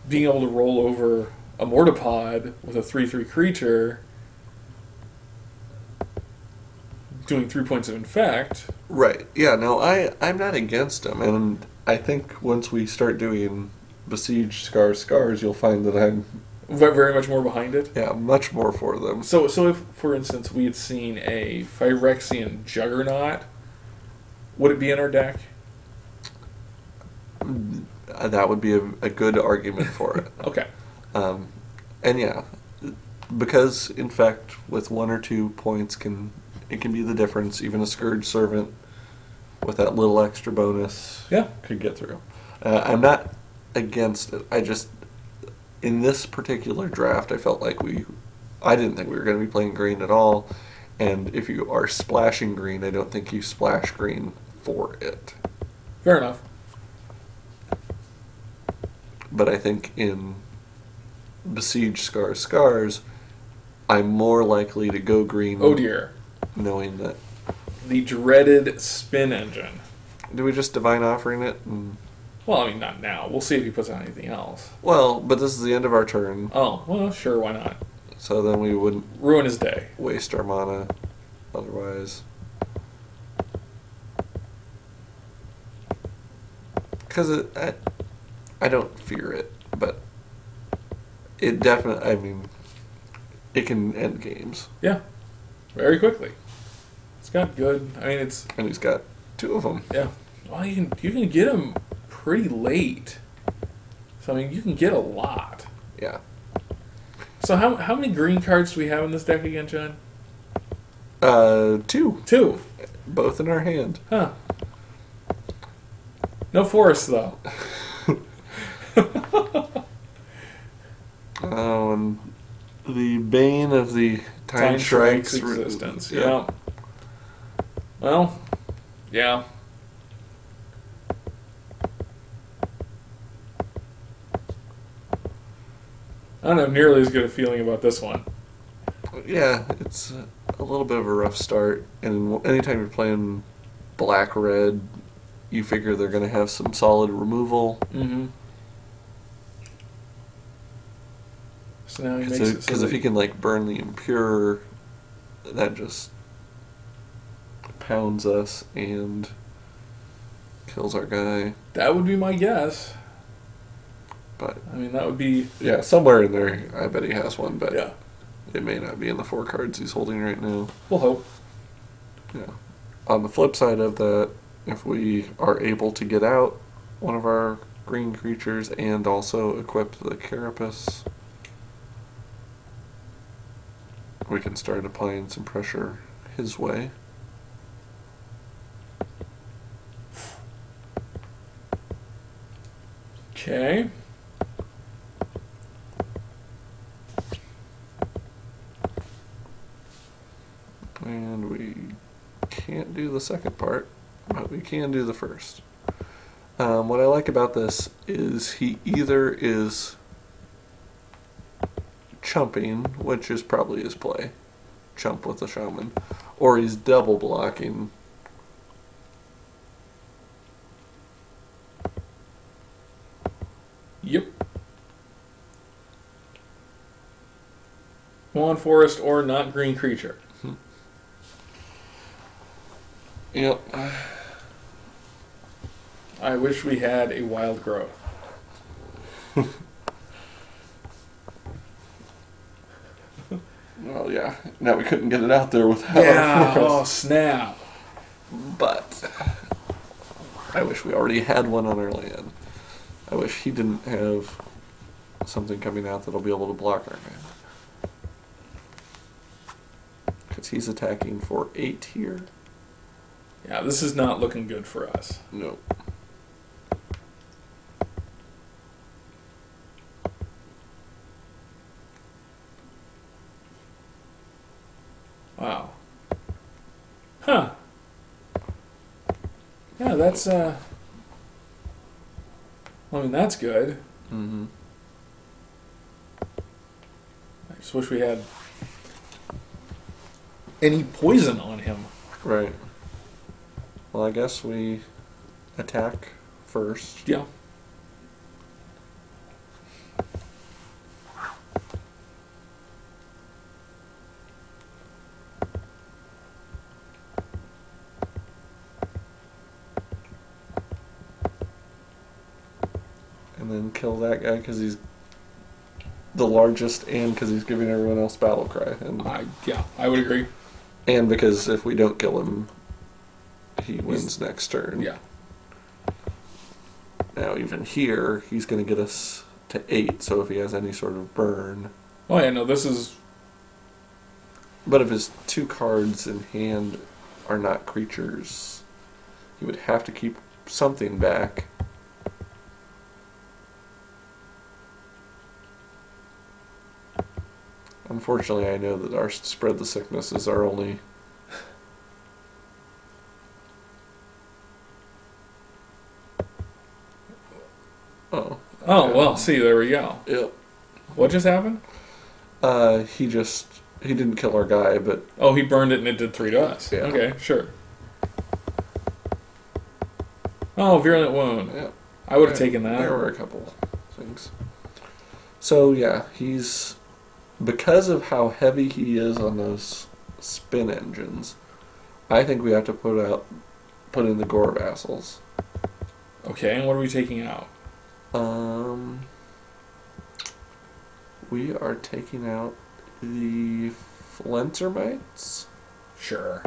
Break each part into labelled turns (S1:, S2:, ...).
S1: being able to roll over a Mortipod with a 3/3 creature doing 3 points of infect.
S2: Right. Yeah, no, I'm not against them. And I think once we start doing Besieged Scars, you'll find that I'm,
S1: Very much more behind it.
S2: yeah, much more for them.
S1: So if, for instance, we had seen a Phyrexian Juggernaut, would it be in our deck?
S2: That would be a good argument for it.
S1: Okay.
S2: And yeah, because in fact, with 1 or 2 points it can be the difference. Even a Scourge Servant with that little extra bonus could get through. I'm not against it. I just, in this particular draft, I felt like I didn't think we were going to be playing green at all. And if you are splashing green, I don't think you splash green for it.
S1: Fair enough.
S2: But I think in Besiege Scars, I'm more likely to go green.
S1: Oh dear.
S2: Knowing that.
S1: The dreaded spin engine.
S2: Do we just Divine Offering it?
S1: Well, I mean, not now. We'll see if he puts on anything else.
S2: Well, but this is the end of our turn.
S1: Oh, well, sure, why not?
S2: So then we wouldn't
S1: ruin his day.
S2: Waste our mana otherwise. Because I don't fear it, but it definitely, I mean, it can end games.
S1: Yeah, very quickly. It's got good, I mean, it's...
S2: And he's got 2 of them.
S1: Yeah. Well, you can get them pretty late. So, I mean, you can get a lot.
S2: Yeah.
S1: So how many green cards do we have in this deck again, John?
S2: 2.
S1: 2.
S2: Both in our hand.
S1: Huh. No forest, though.
S2: Oh, and the bane of the Time Strike's
S1: existence. Yeah. Well, yeah. I don't have nearly as good a feeling about this one.
S2: Yeah, it's a little bit of a rough start. And anytime you're playing black-red, you figure they're going to have some solid removal.
S1: Mm-hmm. So now he makes it
S2: Because if he can like burn the Impure, that just pounds us and kills our guy.
S1: That would be my guess.
S2: But
S1: I mean, that would be...
S2: Yeah, somewhere in there, I bet he has one, but
S1: yeah.
S2: It may not be in the 4 cards he's holding right now.
S1: We'll hope.
S2: Yeah. On the flip side of that, if we are able to get out one of our green creatures and also equip the Carapace, we can start applying some pressure his way.
S1: Okay.
S2: And we can't do the second part, but we can do the first. What I like about this is he either is chumping, which is probably his play, chump with the shaman, or he's double blocking.
S1: Yep. Non-forest or not green creature.
S2: Yep.
S1: I wish we had a wild growth.
S2: Well, yeah. Now we couldn't get it out there without.
S1: Yeah. Oh, snap.
S2: But I wish we already had one on our land. I wish he didn't have something coming out that'll be able to block our man. Because he's attacking for 8 here.
S1: Yeah, this is not looking good for us.
S2: Nope.
S1: Wow. Huh. Yeah, that's, I mean, that's good.
S2: Mm-hmm.
S1: I just wish we had any poison on him.
S2: Right. Well, I guess we attack first.
S1: Yeah.
S2: And then kill that guy because he's the largest and because he's giving everyone else battle cry. And
S1: I would agree.
S2: And because if we don't kill him, he wins next turn.
S1: Yeah.
S2: Now, even here, he's going to get us to 8, so if he has any sort of burn.
S1: Oh, yeah, no, this is...
S2: But if his 2 cards in hand are not creatures, he would have to keep something back. Unfortunately, I know that our spread the sickness is our only... Oh.
S1: Oh, well, see, there we go.
S2: Yep.
S1: What just happened?
S2: He didn't kill our guy, but...
S1: Oh, he burned it and it did 3 to us.
S2: Yeah.
S1: Okay, sure. Oh, virulent wound.
S2: Yeah.
S1: I would have taken that.
S2: There were a couple things. So, yeah, he's... Because of how heavy he is on those spin engines, I think we have to put in the Gore Vassals.
S1: Okay, and what are we taking out?
S2: We are taking out the Flentermites.
S1: Sure.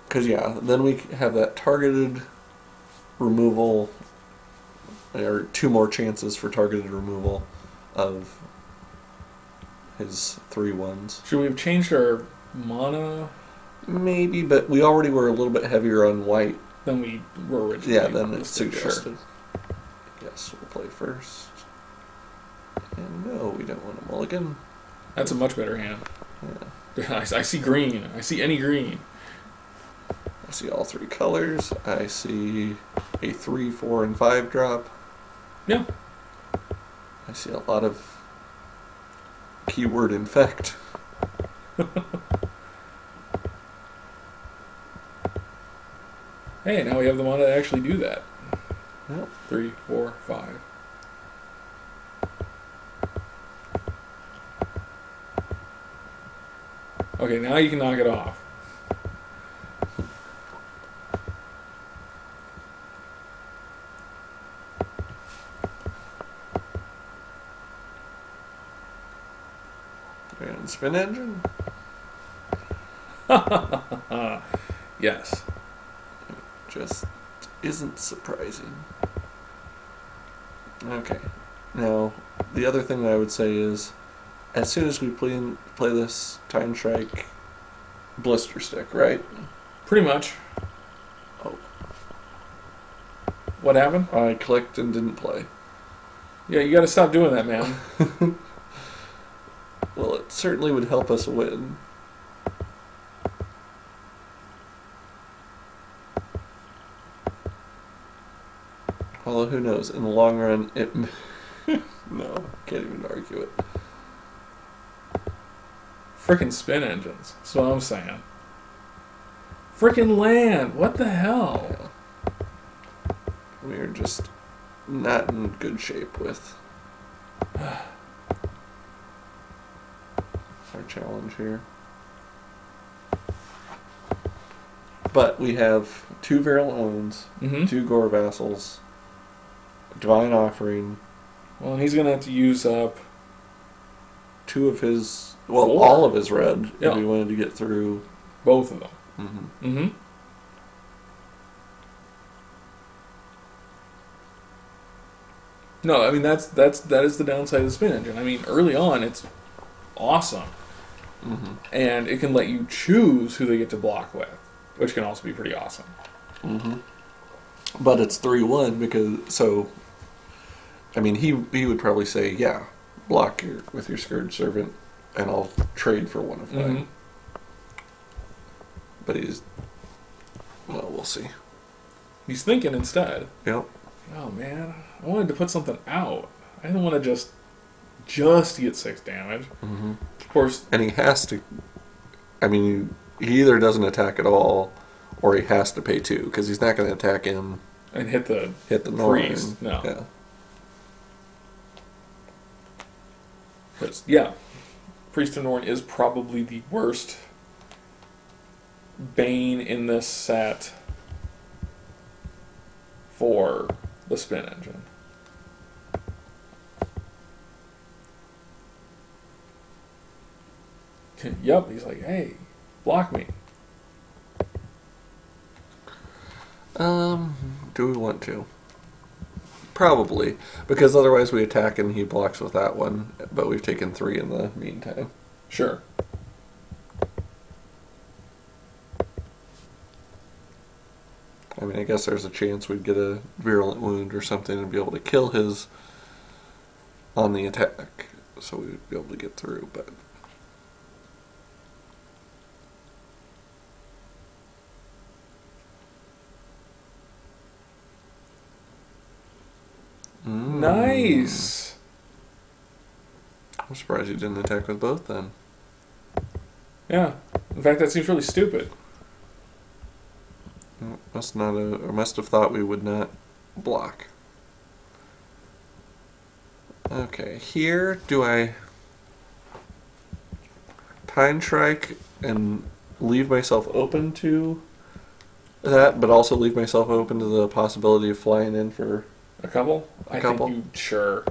S2: Because, then we have that targeted removal, or 2 more chances for targeted removal of his 3/1s.
S1: Should we have changed our mana?
S2: Maybe, but we already were a little bit heavier on white
S1: Than we were originally.
S2: Yeah, then it's suggested.
S1: Sure.
S2: Yes, we'll play first. And no, we don't want a mulligan.
S1: That's a much better hand.
S2: Yeah.
S1: I see green. I see any green.
S2: I see all 3 colors. I see a 3, 4, and 5 drop.
S1: Yeah.
S2: I see a lot of keyword infect.
S1: Hey, now we have the mana to actually do that.
S2: Yep.
S1: 3, 4, 5. Okay, now you can knock it off.
S2: And spin engine?
S1: Yes.
S2: Just isn't surprising. Okay. Now, the other thing that I would say is, as soon as we play this Time Strike blister stick, right?
S1: Pretty much.
S2: Oh.
S1: What happened?
S2: I clicked and didn't play.
S1: Yeah, you gotta stop doing that, man.
S2: Well, it certainly would help us win. Although, who knows? In the long run, it... No, can't even argue it.
S1: Frickin' spin engines. That's what I'm saying. Frickin' land! What the hell?
S2: Yeah. We are just not in good shape with our challenge here. But we have 2 Virulent Wounds, 2 Gore Vassals, Divine Offering.
S1: Well, and he's going to have to use up
S2: 2 of his... Well,
S1: 4.
S2: all of his red, if we wanted to get through...
S1: Both of them.
S2: Mm-hmm.
S1: No, I mean, that is the downside of the spin engine. I mean, early on, it's awesome. And it can let you choose who they get to block with, which can also be pretty awesome.
S2: But it's 3-1 because... So, I mean, he would probably say, yeah, block with your Scourge Servant, and I'll trade for one of mine. But he's... Well, we'll see.
S1: He's thinking instead.
S2: Yep.
S1: Oh, man. I wanted to put something out. I didn't want to just get 6 damage. Of course.
S2: And he has to... I mean, he either doesn't attack at all, or he has to pay 2, because he's not going to attack him...
S1: And hit the
S2: Norn.
S1: No.
S2: Yeah.
S1: Because, yeah, Priest of Norn is probably the worst Bane in this set for the spin engine. Yep, he's like, hey, block me.
S2: Do we want to? Probably, because otherwise we attack and he blocks with that one, but we've taken 3 in the meantime.
S1: Sure.
S2: I mean, I guess there's a chance we'd get a virulent wound or something and be able to kill his on the attack, so we would be able to get through, but...
S1: Nice!
S2: I'm surprised you didn't attack with both then.
S1: Yeah. In fact, that seems really stupid.
S2: Must have thought we would not block. Okay, here do I Time Strike and leave myself open to that, but also leave myself open to the possibility of flying in for
S1: a couple?
S2: A couple?
S1: think sure.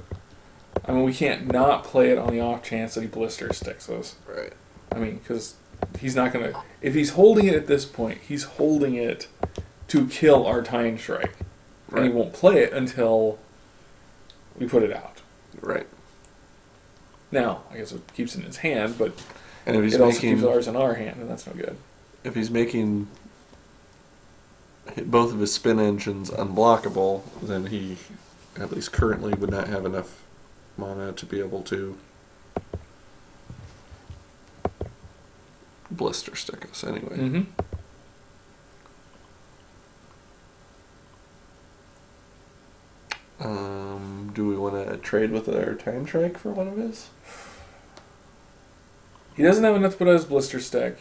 S1: I mean, we can't not play it on the off chance that he blister sticks us.
S2: Right.
S1: I mean, because he's not going to... If he's holding it at this point, he's holding it to kill our Time Strike.
S2: Right.
S1: And he won't play it until we put it out.
S2: Right.
S1: Now, I guess it keeps it in his hand, but
S2: and if he's
S1: it also keeps ours in our hand, and that's no good.
S2: If he's making both of his spin engines unblockable, then he, at least currently, would not have enough mana to be able to blister stick us anyway.
S1: Mm-hmm.
S2: Do we want to trade with our Time Strike for one of his?
S1: He doesn't have enough to put on his blister stick.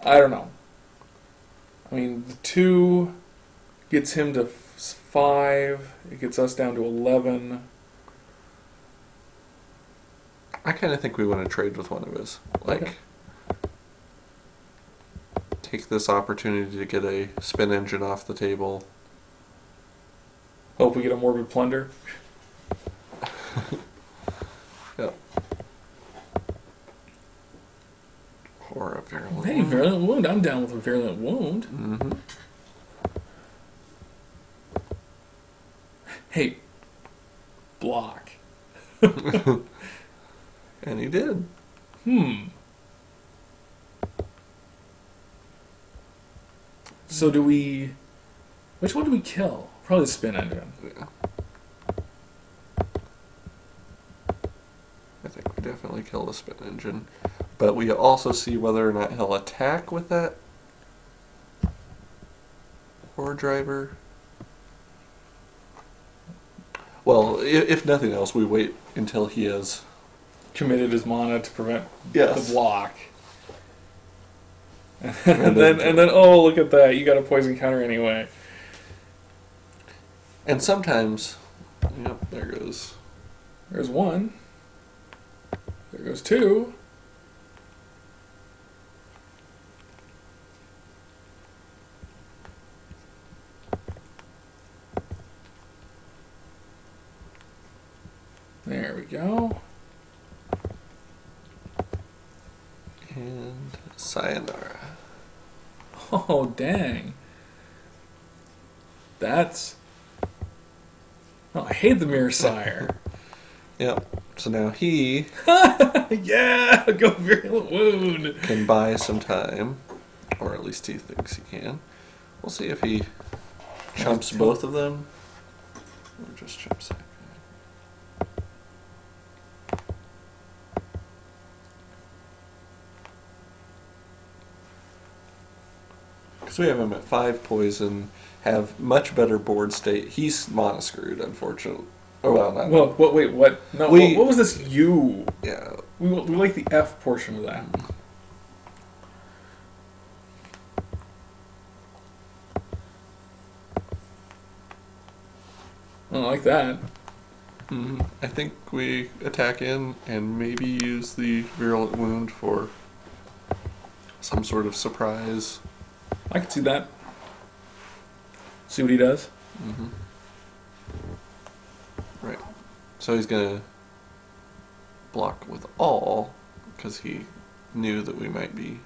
S1: I don't know. I mean, the 2 gets him to 5. It gets us down to 11.
S2: I kind of think we want to trade with one of his. Like,
S1: okay.
S2: Take this opportunity to get a spin engine off the table.
S1: Hope we get a Morbid Plunder.
S2: Yep. Or a Virulent
S1: Hey,
S2: Wound.
S1: Virulent Wound. I'm down with a Virulent Wound.
S2: Mm-hmm.
S1: Hey, block.
S2: And he did.
S1: So do we... Which one do we kill? Probably the spin engine.
S2: Yeah. I think we definitely kill the spin engine. But we also see whether or not he'll attack with that War Driver. Well, if nothing else, we wait until he has
S1: Committed his mana to prevent
S2: Yes.
S1: the block. And then, oh, look at that. You got a poison counter anyway.
S2: And sometimes, yep, there goes.
S1: There's 1. There goes 2. There we go.
S2: And sayonara.
S1: Oh, dang. That's... Oh, I hate the Mirror Sire.
S2: Yep. So now he
S1: Yeah! Go Virulent Wound!
S2: can buy some time. Or at least he thinks he can. We'll see if he chumps both of them. Or just chumps that guy. Because we have him at 5 poison, have much better board state. He's mana screwed, unfortunately. Oh, well, not.
S1: Well, what? Wait, what? No, what was this U?
S2: Yeah.
S1: We like the F portion of that. I don't like that.
S2: I think we attack in and maybe use the Virulent Wound for some sort of surprise.
S1: I can see that. See what he does?
S2: Mm-hmm. Right. So he's going to block with all, because he knew that we might be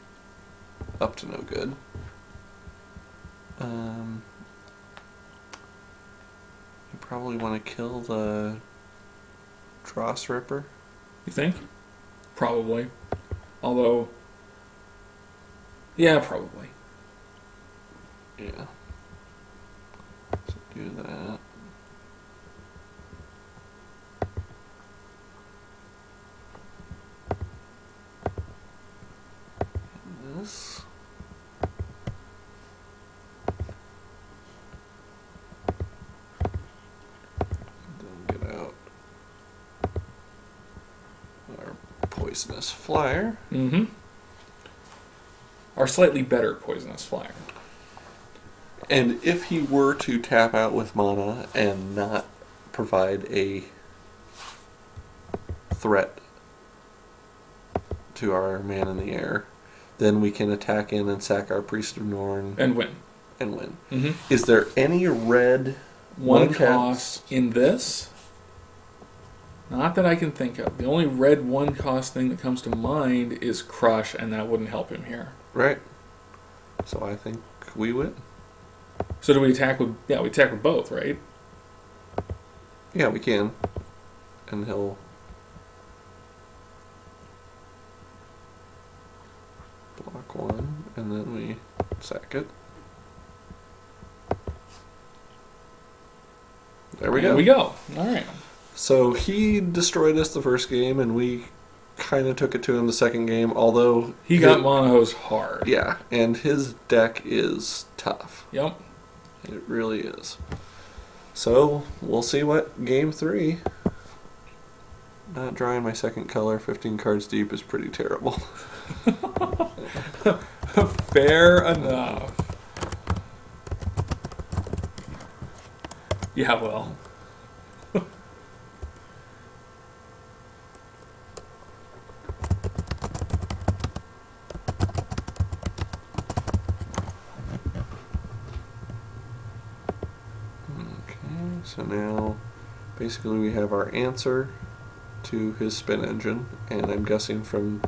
S2: up to no good. You probably want to kill the Dross Ripper.
S1: You think? Probably. Although, yeah, probably.
S2: Yeah. So do that. And this. Then get out our poisonous flyer.
S1: Mm-hmm. Our slightly better poisonous flyer.
S2: And if he were to tap out with mana and not provide a threat to our man in the air, then we can attack in and sack our Priest of Norn.
S1: And win.
S2: Mm-hmm. Is there any red
S1: one cost in this? Not that I can think of. The only red one cost thing that comes to mind is Crush, and that wouldn't help him here.
S2: Right. So I think we win.
S1: So do we attack with... Yeah, we attack with both, right?
S2: Yeah, we can. And he'll... block one, and then we sack it. There we go.
S1: There we go. All right.
S2: So he destroyed us the first game, and we kind of took it to him the second game, although...
S1: He got monos hard.
S2: Yeah, and his deck is tough.
S1: Yep.
S2: It really is. So, we'll see what game 3... Not drawing my second color 15 cards deep is pretty terrible.
S1: Fair enough. Yeah, well...
S2: So now, basically we have our answer to his spin engine, and I'm guessing from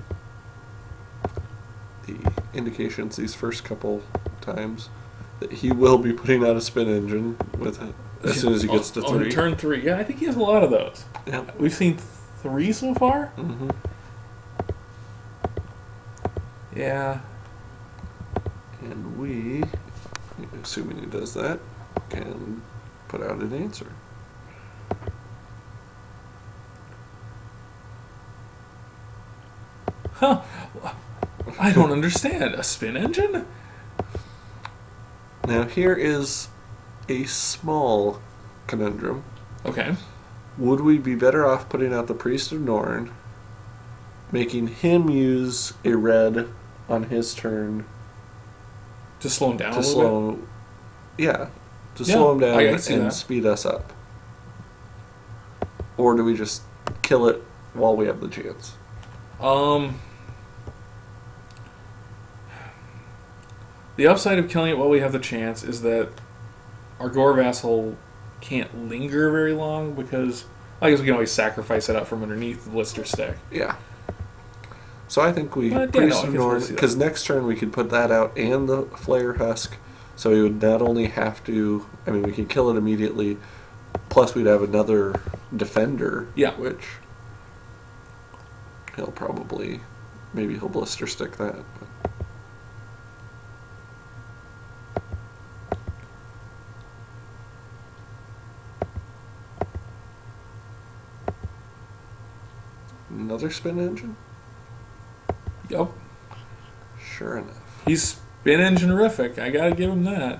S2: the indications these first couple times that he will be putting out a spin engine with it as soon as he gets to 3.
S1: On turn 3, yeah, I think he has a lot of those.
S2: Yep.
S1: We've seen 3 so far?
S2: Mm-hmm.
S1: Yeah.
S2: And we, assuming he does that, can put out an answer.
S1: Huh. I don't understand. A spin engine?
S2: Now here is a small conundrum.
S1: Okay.
S2: Would we be better off putting out the Priest of Norn, making him use a red on his turn
S1: to slow him down
S2: to
S1: a little bit?
S2: Yeah, to slow him down and
S1: that.
S2: speed us up? Or do we just kill it while we have the chance?
S1: The upside of killing it while we have the chance is that our Gore Vassal can't linger very long because I guess we can always sacrifice it out from underneath the blister stick.
S2: Yeah. So I think we because next turn we could put that out and the Flare Husk, so we would not only have to, I mean, we could kill it immediately, plus we'd have another defender, which he'll probably, maybe he'll blister stick that. But. Another spin engine?
S1: Yep.
S2: Sure enough.
S1: He's spin engine-rific. I gotta give him that.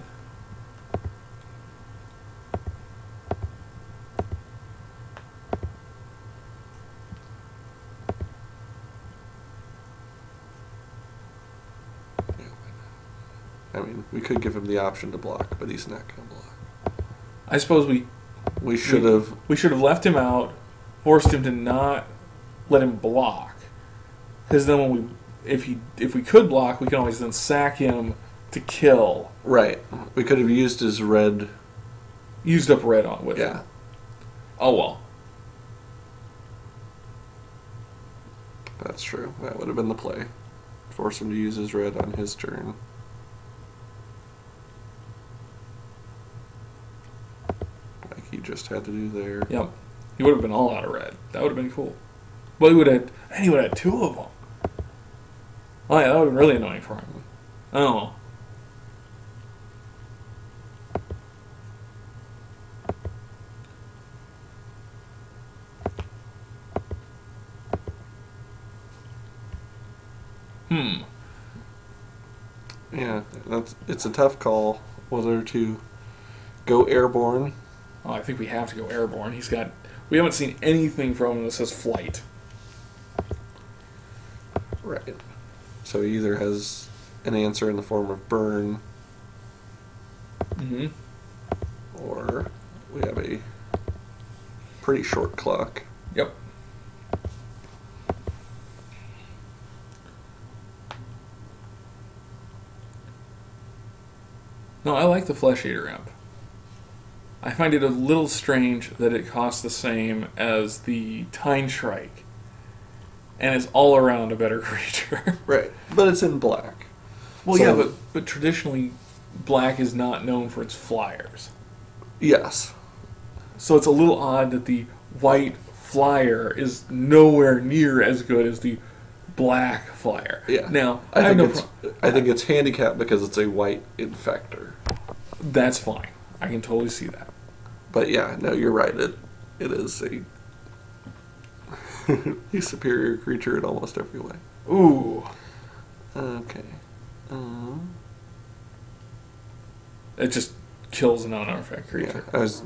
S2: I mean, we could give him the option to block, but he's not going to block.
S1: I suppose
S2: we should have
S1: left him out, forced him to not let him block, because then when we if we could block, we can always then sack him to kill.
S2: Right. We could have used his red.
S1: Used up red on with him. Oh well.
S2: That's true. That would have been the play. Force him to use his red on his turn. Like he just had to do there.
S1: Yep. He would have been all out of red. That would have been cool. But he would have had two of them. Oh yeah, that would have been really annoying for him. Oh.
S2: Yeah, it's a tough call whether to go airborne.
S1: Oh, I think we have to go airborne. We haven't seen anything from him that says flight.
S2: Right. So he either has an answer in the form of burn, or we have a pretty short clock.
S1: Yep. No, I like the Flesh Eater Imp. I find it a little strange that it costs the same as the Tine Shrike, and is all around a better creature.
S2: Right, but it's in black.
S1: Well, so, yeah, but traditionally, black is not known for its flyers.
S2: Yes.
S1: So it's a little odd that the white flyer is nowhere near as good as the black flyer.
S2: Yeah.
S1: Now,
S2: I think it's handicapped because it's a white infector.
S1: That's fine. I can totally see that.
S2: But yeah, no, you're right. It is a superior creature in almost every way.
S1: Ooh.
S2: Okay.
S1: It just kills a non-artifact creature.
S2: Yeah, I was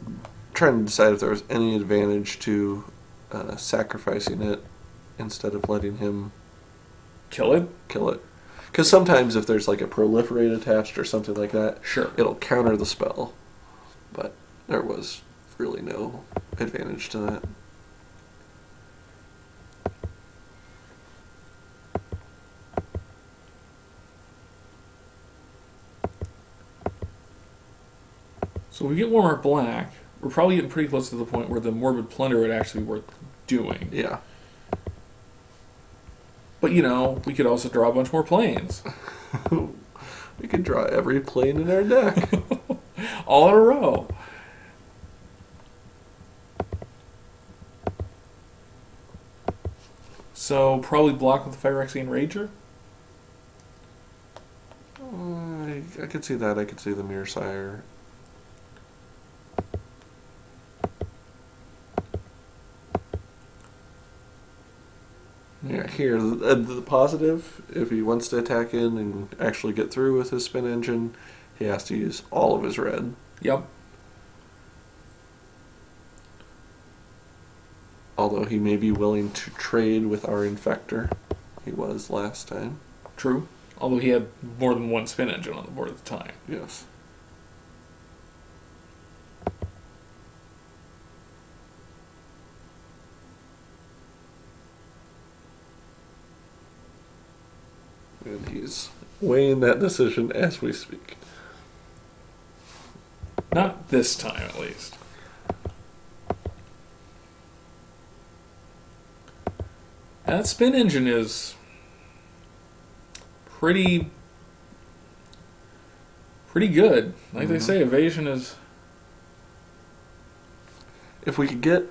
S2: trying to decide if there was any advantage to sacrificing it instead of letting him
S1: kill it.
S2: Because sometimes if there's like a proliferate attached or something like that,
S1: sure,
S2: it'll counter the spell. But there was really no advantage to that.
S1: So we get one more black. We're probably getting pretty close to the point where the Morbid Plunder would actually be worth doing.
S2: Yeah.
S1: But, we could also draw a bunch more planes.
S2: We could draw every plane in our deck.
S1: All in a row. So, probably block with the Phyrexian Rager?
S2: I could see that. I could see the Mirror Sire. Yeah, here, the positive, if he wants to attack in and actually get through with his spin engine, he has to use all of his red.
S1: Yep.
S2: Although he may be willing to trade with our Infector. He was last time.
S1: True. Although he had more than one spin engine on the board at the time.
S2: Yes. And he's weighing that decision as we speak.
S1: Not this time, at least. That spin engine is pretty good. Like they say, evasion is...
S2: If we could get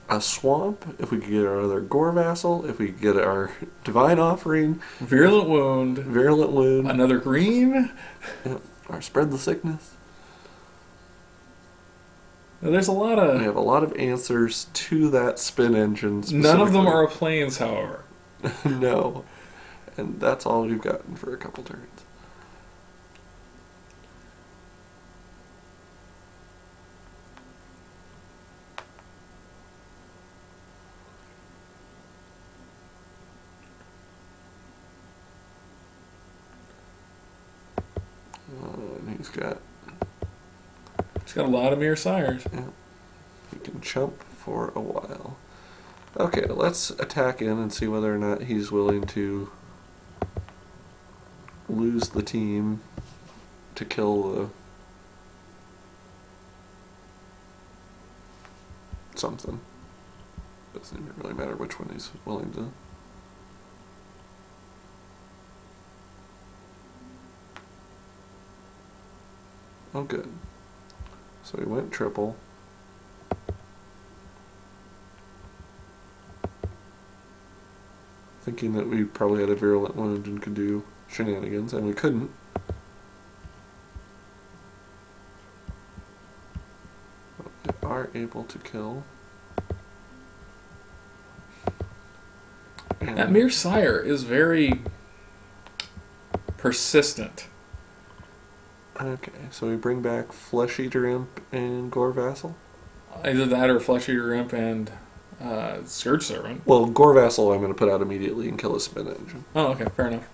S2: a swamp, if we could get our other Gore Vassal, if we could get our Divine Offering...
S1: Virulent Wound. Another green.
S2: Yep. Or Spread the Sickness.
S1: Now, there's a lot of...
S2: We have a lot of answers to that spin engine.
S1: None of them are planes, however.
S2: No. And that's all we've gotten for a couple turns. And he's got
S1: a lot of Mirror Sires.
S2: Yeah. He can chump for a while. Okay, let's attack in and see whether or not he's willing to lose the team to kill the something. Doesn't even really matter which one he's willing to. Oh, good. So he went triple. Thinking that we probably had a virulent wound and could do shenanigans, and we couldn't. But we are able to kill.
S1: That Mir Sire is very persistent.
S2: Okay, so we bring back Flesh Eater Imp and Gore Vassal?
S1: Either that or Flesh Eater Imp and Scourge Servant.
S2: Well, Gore Vassal I'm going to put out immediately and kill a Spin Engine.
S1: Oh, okay, fair enough.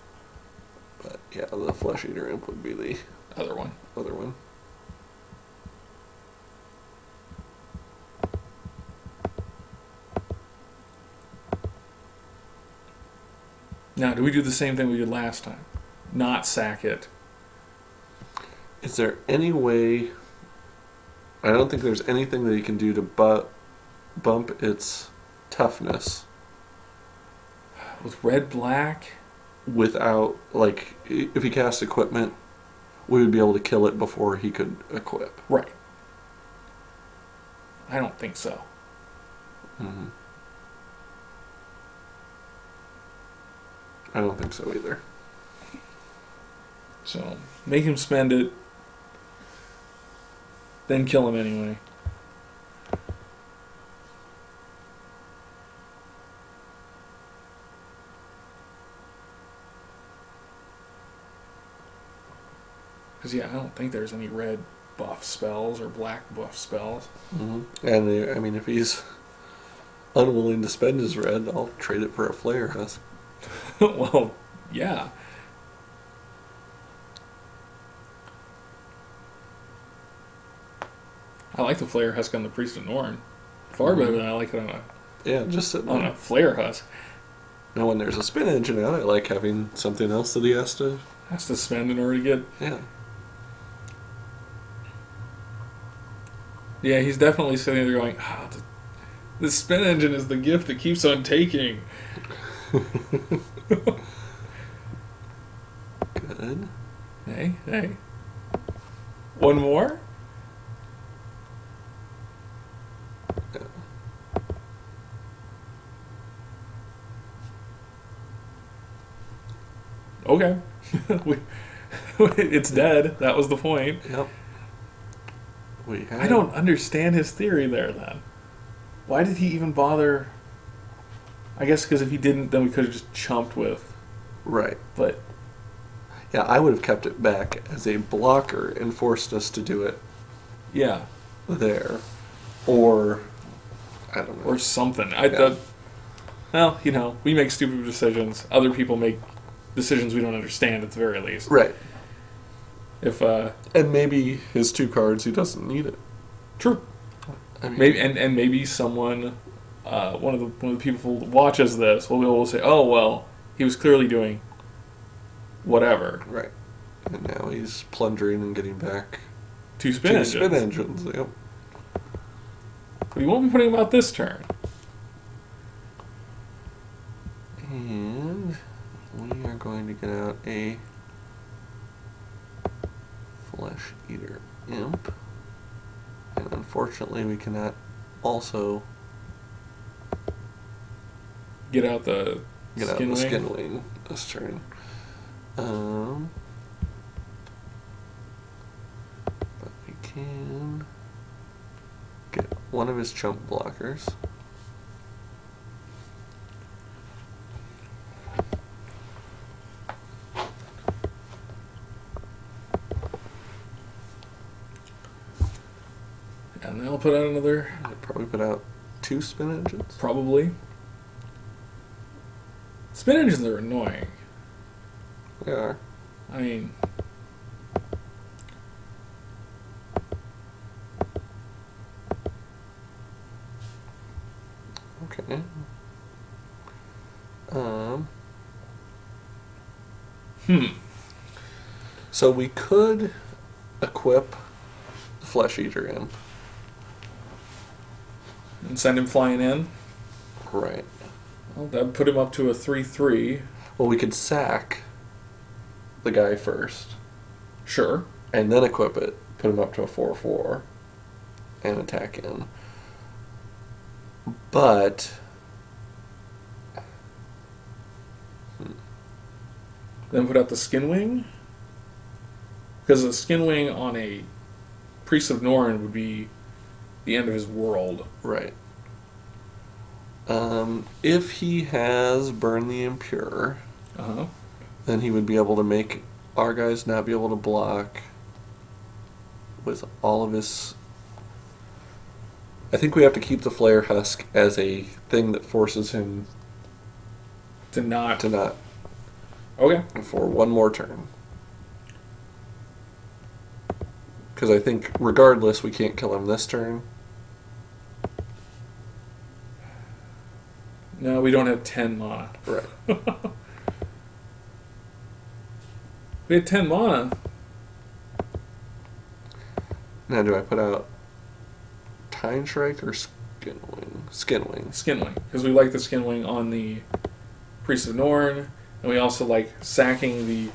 S2: But yeah, the Flesh Eater Imp would be the
S1: other one. Now, do we do the same thing we did last time? Not sack it.
S2: Is there any way... I don't think there's anything that you can do to bump its toughness.
S1: With red-black?
S2: Without, like, if he cast equipment, we would be able to kill it before he could equip.
S1: Right. I don't think so.
S2: Mm-hmm. I don't think so either.
S1: So, make him spend it, then kill him anyway. Because, yeah, I don't think there's any red buff spells or black buff spells.
S2: Mm-hmm. And, I mean, if he's unwilling to spend his red, I'll trade it for a Flare Husk.
S1: Well, yeah. I like the Flare Husk on the Priest of Norn. Far better than I like it on a Flare Husk.
S2: Now, when there's a Spin Engine out, I like having something else that he has to
S1: spend in order to get.
S2: Yeah.
S1: Yeah, he's definitely sitting there going, oh, the Spin Engine is the gift that keeps on taking.
S2: Good.
S1: Hey. One more?
S2: Yeah.
S1: Okay. It's dead. That was the point.
S2: Yep.
S1: I don't understand his theory there, then. Why did he even bother? I guess because if he didn't, then we could have just chumped with.
S2: Right.
S1: But.
S2: Yeah, I would have kept it back as a blocker and forced us to do it.
S1: Yeah.
S2: There. Or, I don't know.
S1: Or something. Well, you know, we make stupid decisions. Other people make decisions we don't understand at the very least.
S2: Right.
S1: And
S2: maybe his 2 cards, he doesn't need it.
S1: True. I mean, maybe someone, one of the people who watches this will be able to say, "Oh well, he was clearly doing whatever."
S2: Right. And now he's plundering and getting back
S1: 2 spin
S2: engines. Yep.
S1: But he won't be putting them out this turn.
S2: And we are going to get out a Flesh Eater Imp. And unfortunately we cannot also
S1: get out the
S2: Skin Wing this turn. But we can get one of his chump blockers.
S1: And they'll put out another.
S2: They'll probably put out 2 Spin Engines.
S1: Probably. Spin Engines are annoying.
S2: They are.
S1: I mean.
S2: Okay. So we could equip the Flesh Eater Imp.
S1: And send him flying in?
S2: Right.
S1: Well, that'd put him up to a 3/3.
S2: Well, we could sack the guy first.
S1: Sure.
S2: And then equip it. Put him up to a 4/4. And attack in. But...
S1: Then put out the Skin Wing? Because the Skin Wing on a Priest of Norn would be the end of his world.
S2: Right. If he has Burn the Impure, then he would be able to make our guys not be able to block with all of his... I think we have to keep the Flare Husk as a thing that forces him
S1: to not.
S2: Okay. For one more turn. Because I think, regardless, we can't kill him this turn.
S1: No, we don't have 10 mana.
S2: Right.
S1: We had 10 mana.
S2: Now, do I put out Time Strike or Skin Wing? Skin Wing.
S1: Skin Wing. Because we like the Skin Wing on the Priest of Norn, and we also like sacking the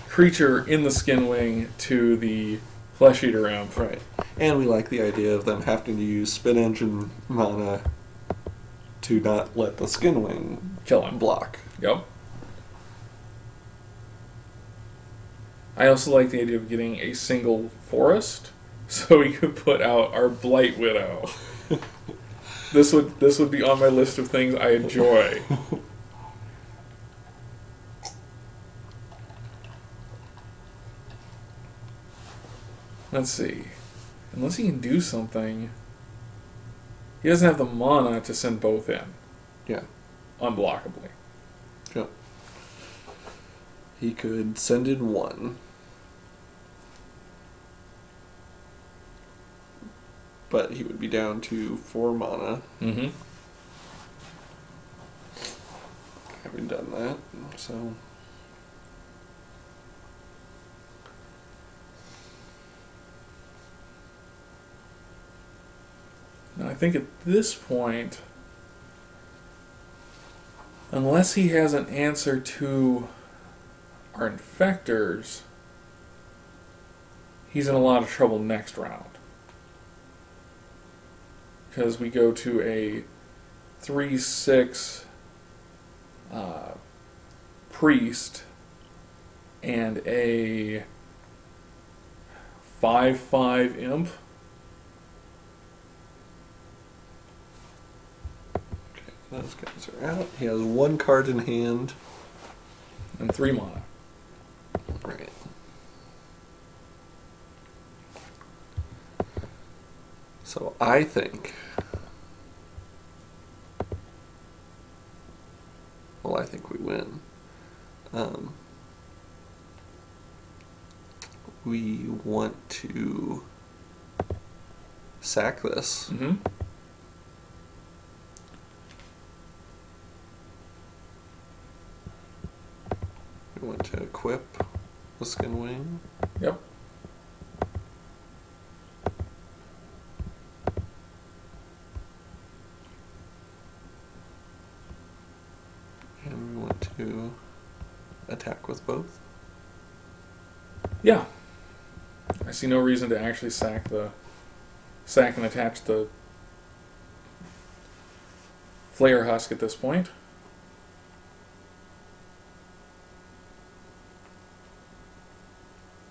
S1: creature in the Skin Wing to the Flesh Eater Imp.
S2: Right. And we like the idea of them having to use Spin Engine mana to not let the Skin Wing
S1: kill him.
S2: Block.
S1: Yep. I also like the idea of getting a single forest, so we could put out our Blight Widow. This would be on my list of things I enjoy. Let's see. Unless he can do something, he doesn't have the mana to send both in.
S2: Yeah.
S1: Unblockably.
S2: Yeah. He could send in one. But he would be down to 4 mana.
S1: Mm-hmm.
S2: Having done that, so...
S1: Now I think at this point, unless he has an answer to our Infectors, he's in a lot of trouble next round. Because we go to a 3/6 Priest and a 5/5 Imp.
S2: Okay, those guys are out. He has 1 card in hand.
S1: And 3 mana.
S2: Right. So I think... Well, I think we win. We want to sack this.
S1: Mm-hmm.
S2: We want to equip the Skin Wing.
S1: Yep.
S2: And we want to attack with both.
S1: Yeah. I see no reason to actually sack and attach the Flare Husk at this point.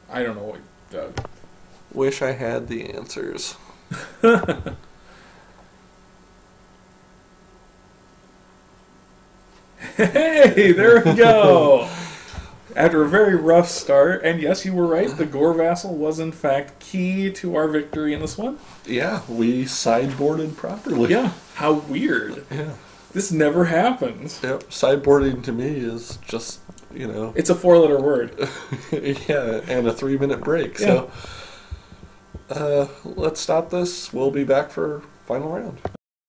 S1: I don't know what Doug.
S2: Wish I had the answers.
S1: Hey, there we go! After a very rough start, and yes, you were right, the Gore Vassal was in fact key to our victory in this one.
S2: Yeah, we sideboarded properly.
S1: Yeah, how weird.
S2: Yeah.
S1: This never happens.
S2: Yep, sideboarding to me is just, you know...
S1: It's a 4-letter word.
S2: Yeah, and a 3-minute break,
S1: yeah.
S2: So... let's stop this. We'll be back for final round.